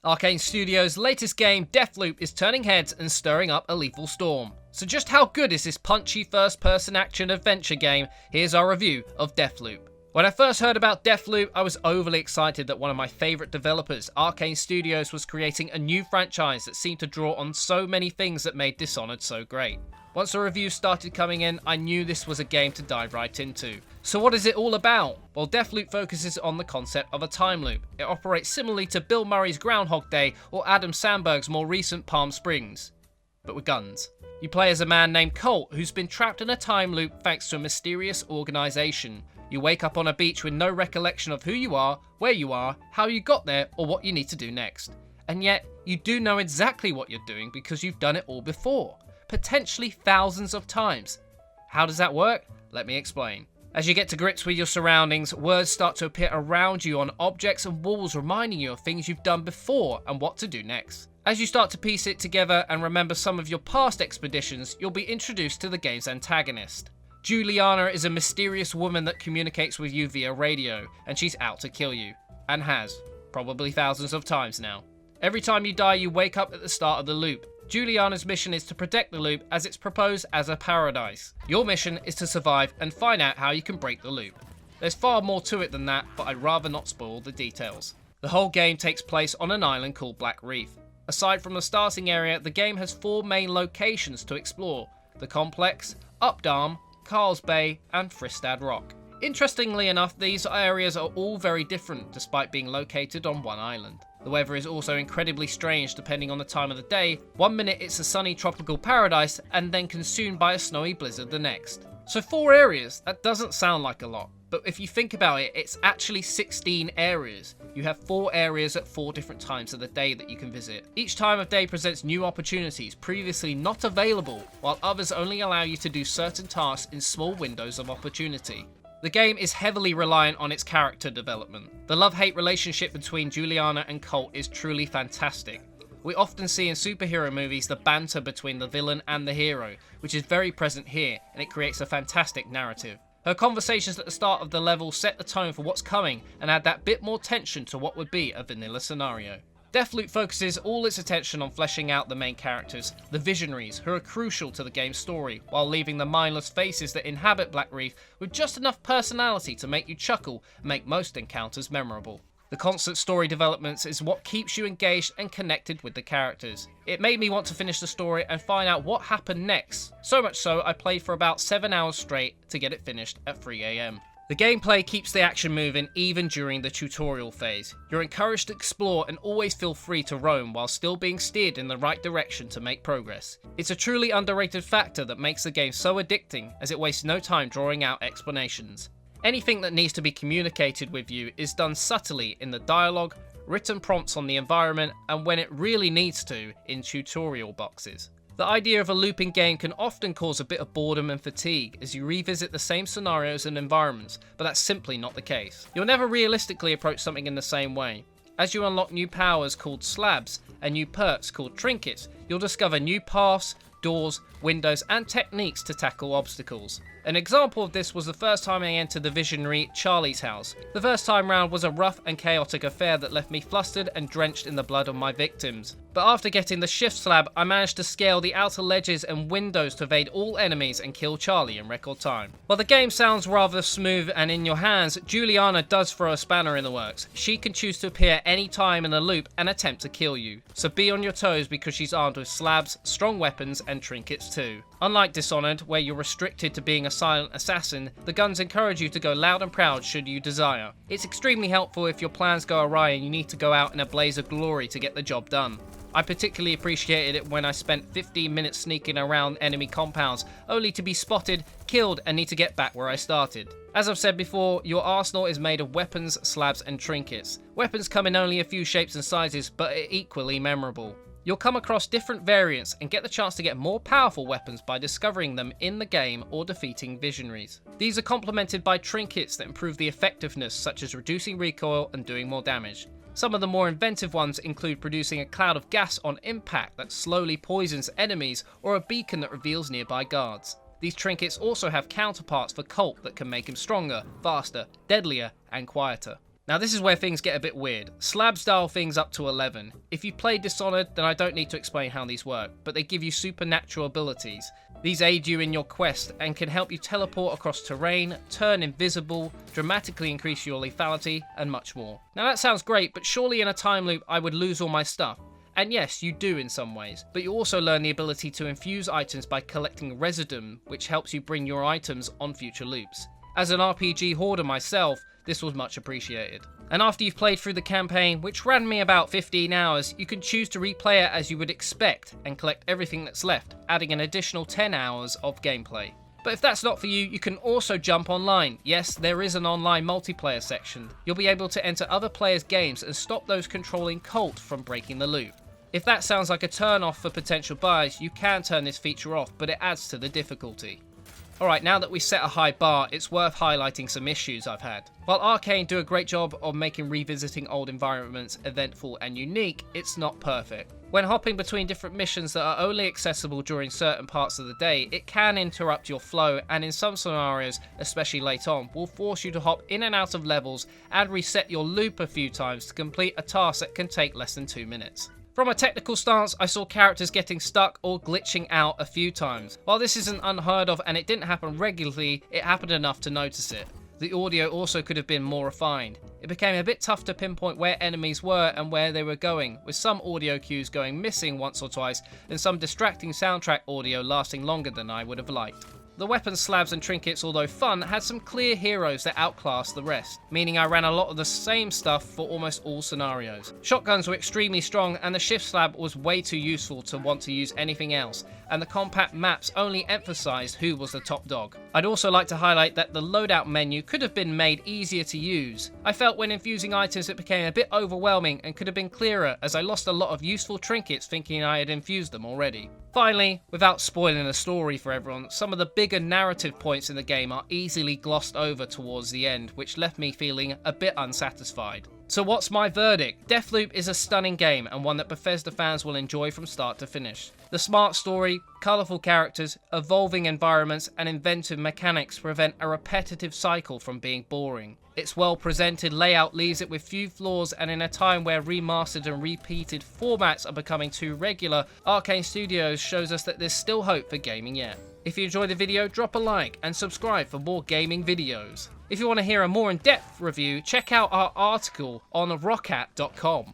Arkane Studios' latest game, Deathloop, is turning heads and stirring up a lethal storm. So just how good is this punchy first-person action adventure game? Here's our review of Deathloop. When I first heard about Deathloop, I was overly excited that one of my favourite developers, Arkane Studios, was creating a new franchise that seemed to draw on so many things that made Dishonored so great. Once the reviews started coming in, I knew this was a game to dive right into. So what is it all about? Well, Deathloop focuses on the concept of a time loop. It operates similarly to Bill Murray's Groundhog Day or Adam Sandberg's more recent Palm Springs, but with guns. You play as a man named Colt who's been trapped in a time loop thanks to a mysterious organisation. You wake up on a beach with no recollection of who you are, where you are, how you got there, or what you need to do next. And yet, you do know exactly what you're doing because you've done it all before. Potentially thousands of times. How does that work? Let me explain. As you get to grips with your surroundings, words start to appear around you on objects and walls reminding you of things you've done before and what to do next. As you start to piece it together and remember some of your past expeditions, you'll be introduced to the game's antagonist. Juliana is a mysterious woman that communicates with you via radio, and she's out to kill you. And has. Probably thousands of times now. Every time you die, you wake up at the start of the loop. Juliana's mission is to protect the loop as it's proposed as a paradise. Your mission is to survive and find out how you can break the loop. There's far more to it than that, but I'd rather not spoil the details. The whole game takes place on an island called Black Reef. Aside from the starting area, the game has 4 main locations to explore: the Complex, Updarm, Carl's Bay, and Fristad Rock. Interestingly enough, these areas are all very different despite being located on one island. The weather is also incredibly strange depending on the time of the day. One minute it's a sunny tropical paradise and then consumed by a snowy blizzard the next. So 4 areas, that doesn't sound like a lot, but if you think about it, it's actually 16 areas. You have 4 areas at 4 different times of the day that you can visit. Each time of day presents new opportunities previously not available, while others only allow you to do certain tasks in small windows of opportunity. The game is heavily reliant on its character development. The love-hate relationship between Juliana and Colt is truly fantastic. We often see in superhero movies the banter between the villain and the hero, which is very present here, and it creates a fantastic narrative. Her conversations at the start of the level set the tone for what's coming and add that bit more tension to what would be a vanilla scenario. Deathloop focuses all its attention on fleshing out the main characters, the visionaries, who are crucial to the game's story, while leaving the mindless faces that inhabit Black Reef with just enough personality to make you chuckle and make most encounters memorable. The constant story developments is what keeps you engaged and connected with the characters. It made me want to finish the story and find out what happened next, so much so I played for about 7 hours straight to get it finished at 3 AM. The gameplay keeps the action moving even during the tutorial phase. You're encouraged to explore and always feel free to roam while still being steered in the right direction to make progress. It's a truly underrated factor that makes the game so addicting, as it wastes no time drawing out explanations. Anything that needs to be communicated with you is done subtly in the dialogue, written prompts on the environment, and when it really needs to, in tutorial boxes. The idea of a looping game can often cause a bit of boredom and fatigue as you revisit the same scenarios and environments, but that's simply not the case. You'll never realistically approach something in the same way. As you unlock new powers called slabs and new perks called trinkets, you'll discover new paths, doors, windows, and techniques to tackle obstacles. An example of this was the first time I entered the visionary Charlie's house. The first time round was a rough and chaotic affair that left me flustered and drenched in the blood of my victims. But after getting the shift slab, I managed to scale the outer ledges and windows to evade all enemies and kill Charlie in record time. While the game sounds rather smooth and in your hands, Juliana does throw a spanner in the works. She can choose to appear any time in the loop and attempt to kill you. So be on your toes because she's armed with slabs, strong weapons, and trinkets too. Unlike Dishonored, where you're restricted to being a silent assassin, the guns encourage you to go loud and proud should you desire. It's extremely helpful if your plans go awry and you need to go out in a blaze of glory to get the job done. I particularly appreciated it when I spent 15 minutes sneaking around enemy compounds, only to be spotted, killed, and need to get back where I started. As I've said before, your arsenal is made of weapons, slabs, and trinkets. Weapons come in only a few shapes and sizes, but are equally memorable. You'll come across different variants and get the chance to get more powerful weapons by discovering them in the game or defeating visionaries. These are complemented by trinkets that improve the effectiveness, such as reducing recoil and doing more damage. Some of the more inventive ones include producing a cloud of gas on impact that slowly poisons enemies, or a beacon that reveals nearby guards. These trinkets also have counterparts for Colt that can make him stronger, faster, deadlier, and quieter. Now this is where things get a bit weird. Slabs dial things up to 11. If you've played Dishonored, then I don't need to explain how these work, but they give you supernatural abilities. These aid you in your quest and can help you teleport across terrain, turn invisible, dramatically increase your lethality, and much more. Now that sounds great, but surely in a time loop I would lose all my stuff. And yes, you do in some ways, but you also learn the ability to infuse items by collecting residum, which helps you bring your items on future loops. As an RPG hoarder myself, this was much appreciated. And after you've played through the campaign, which ran me about 15 hours, you can choose to replay it as you would expect and collect everything that's left, adding an additional 10 hours of gameplay. But if that's not for you, you can also jump online. Yes, there is an online multiplayer section. You'll be able to enter other players' games and stop those controlling cult from breaking the loop. If that sounds like a turn off for potential buyers, you can turn this feature off, but it adds to the difficulty. Alright, now that we set a high bar, it's worth highlighting some issues I've had. While Arkane do a great job of making revisiting old environments eventful and unique, it's not perfect. When hopping between different missions that are only accessible during certain parts of the day, it can interrupt your flow, and in some scenarios, especially late on, will force you to hop in and out of levels and reset your loop a few times to complete a task that can take less than 2 minutes. From a technical stance, I saw characters getting stuck or glitching out a few times. While this isn't unheard of and it didn't happen regularly, it happened enough to notice it. The audio also could have been more refined. It became a bit tough to pinpoint where enemies were and where they were going, with some audio cues going missing once or twice and some distracting soundtrack audio lasting longer than I would have liked. The weapons, slabs and trinkets, although fun, had some clear heroes that outclassed the rest, meaning I ran a lot of the same stuff for almost all scenarios. Shotguns were extremely strong and the shift slab was way too useful to want to use anything else, and the compact maps only emphasised who was the top dog. I'd also like to highlight that the loadout menu could have been made easier to use. I felt when infusing items it became a bit overwhelming and could have been clearer, as I lost a lot of useful trinkets thinking I had infused them already. Finally, without spoiling the story for everyone, some of the bigger narrative points in the game are easily glossed over towards the end, which left me feeling a bit unsatisfied. So what's my verdict? Deathloop is a stunning game and one that Bethesda fans will enjoy from start to finish. The smart story, colourful characters, evolving environments and inventive mechanics prevent a repetitive cycle from being boring. Its well-presented layout leaves it with few flaws, and in a time where remastered and repeated formats are becoming too regular, Arkane Studios shows us that there's still hope for gaming yet. If you enjoyed the video, drop a like and subscribe for more gaming videos. If you want to hear a more in-depth review, check out our article on rockat.com.